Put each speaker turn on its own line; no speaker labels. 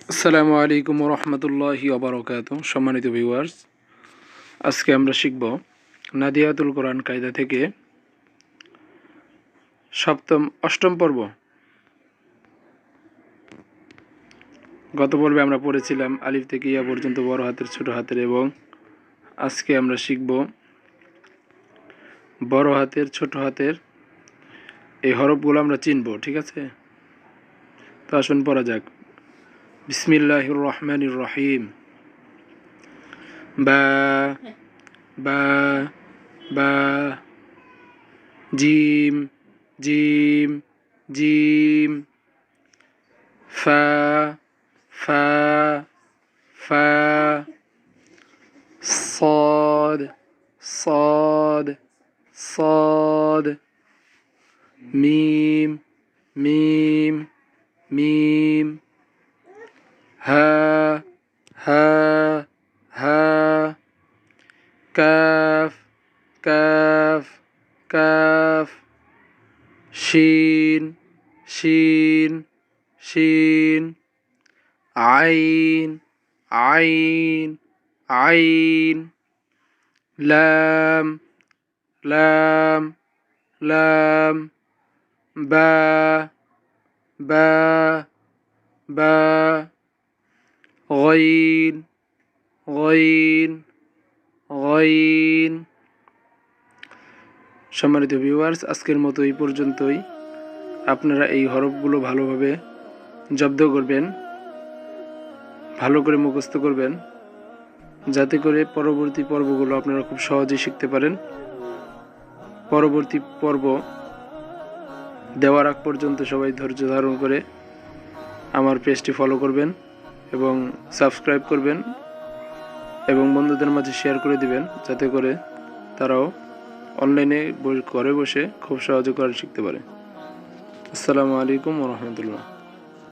আসসালামু আলাইকুম রহমতুল্লাহি ওবারাকাতুহু। সম্মানিত ভিউয়ার্স, আজকে আমরা শিখব নাদিয়াতুল কোরআন কায়দা থেকে অষ্টম পর্ব। গত পর্বে আমরা পড়েছিলাম আলিফ থেকে ইয়া পর্যন্ত বড় হাতের, ছোট হাতের, এবং আজকে আমরা শিখব বড় হাতের, ছোট হাতের এই হরফগুলো আমরা চিনব। ঠিক আছে, তো আসুন পড়া যাক। বিসমিল্লাহির রহমানির রহিম। বা বা বা, জিম জিম জিম, ফা ফা ফা, صاد صاد صاد، মিম মিম মিম, হা হা হা, কাফ কাফ কাফ, শিন শিন শিন, আইন আইন আইন, লাম লাম লাম, বা বা বা, গইন গইন গইন। সম্মানিত ভিউয়ার্স, আজকের মতো এই পর্যন্তই। আপনারা এই হরফগুলো ভালোভাবে জব্দ করবেন, ভালো করে মুখস্থ করবেন, যাতে করে পরবর্তী পর্বগুলো আপনারা খুব সহজেই শিখতে পারেন। পরবর্তী পর্ব দেওয়ার আগ পর্যন্ত সবাই ধৈর্য ধারণ করে আমার পেজটি ফলো করবেন এবং সাবস্ক্রাইব করবেন এবং বন্ধুদের মাঝে শেয়ার করে দিবেন, যাতে করে তারাও অনলাইনে ঘরে বসে খুব সহজে কোরআন শিখতে পারে। আসসালামু আলাইকুম ওয়া রাহমাতুল্লাহ।